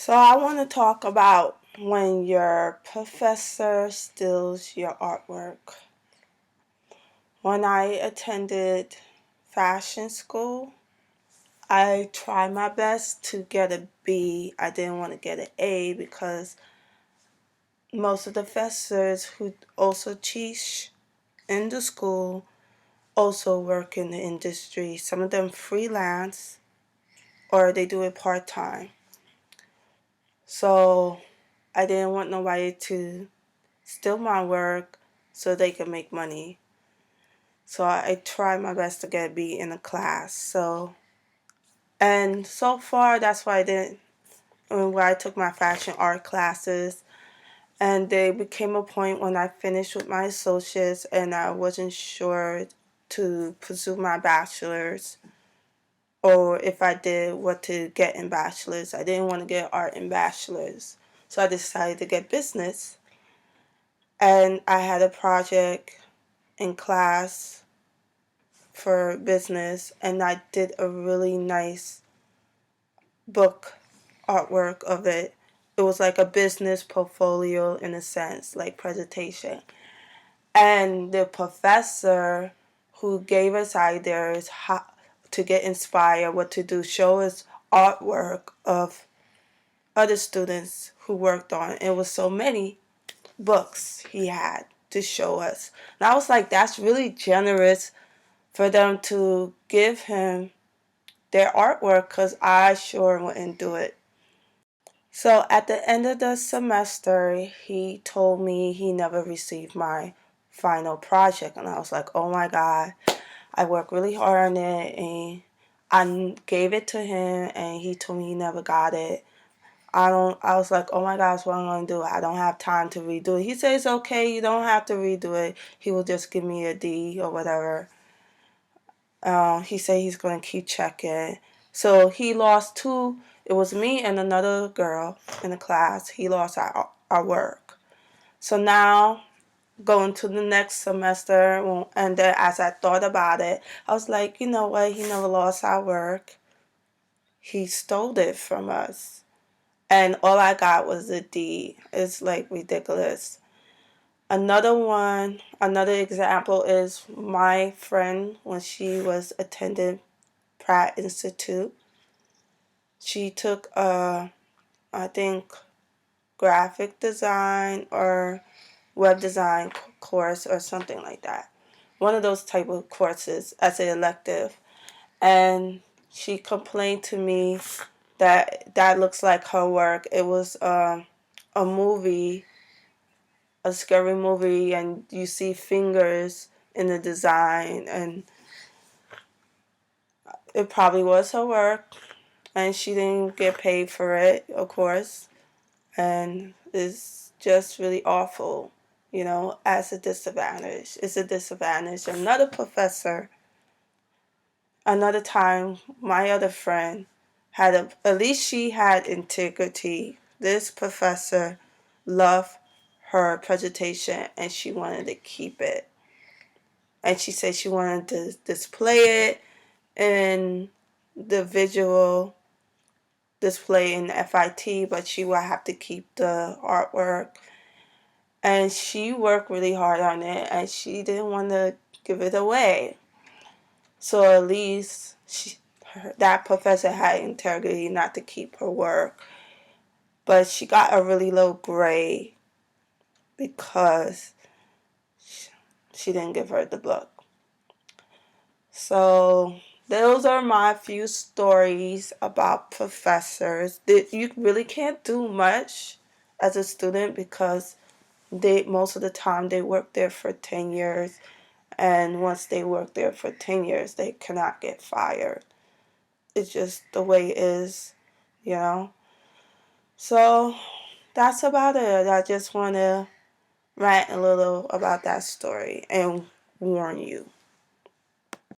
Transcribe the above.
So I want to talk about when your professor steals your artwork. When I attended fashion school, I tried my best to get a B. I didn't want to get an A because most of the professors who also teach in the school also work in the industry. Some of them freelance or they do it part-time. So I didn't want nobody to steal my work so they could make money. So I tried my best to get a B in the class. And so far that's what I did when I took my fashion art classes. And there became a point when I finished with my associates and I wasn't sure to pursue my bachelor's, or if I did, what to get in bachelor's. I didn't want to get art in bachelor's. So I decided to get business. And I had a project in class for business, and I did a really nice book artwork of it. It was like a business portfolio in a sense, like presentation. And the professor who gave us ideas how to get inspired, what to do, show us artwork of other students who worked on it. It was so many books he had to show us. And I was like, that's really generous for them to give him their artwork because I sure wouldn't do it. So at the end of the semester, he told me he never received my final project. And I was like, oh my God, I worked really hard on it. And I gave it to him and he told me he never got it. I was like, oh my gosh, what am I going to do? I don't have time to redo it. He said, it's okay, you don't have to redo it. He will just give me a D or whatever. He said he's going to keep checking. So he lost two. It was me and another girl in the class. He lost our work. So now, going to the next semester, and then as I thought about it, I was like, you know what? He never lost our work. He stole it from us. And all I got was a D. It's like ridiculous. Another example is my friend when she was attending Pratt Institute. She took I think, graphic design or web design course or something like that. One of those type of courses as an elective. And she complained to me that that looks like her work. It was a movie, a scary movie, and you see fingers in the design, and it probably was her work, and she didn't get paid for it, of course, and it's just really awful, as a disadvantage. It's a disadvantage. Another professor, another time, my other friend at least she had integrity. This professor loved her presentation and she wanted to keep it. And she said she wanted to display it in the visual display in FIT, but she would have to keep the artwork. And she worked really hard on it and she didn't want to give it away. So at least that professor had integrity not to keep her work. But she got a really low grade because she didn't give her the book. So those are my few stories about professors. You really can't do much as a student because most of the time they work there for 10 years. And once they work there for 10 years, they cannot get fired. It's just the way it is, you know. So that's about it. I just want to rant a little about that story and warn you.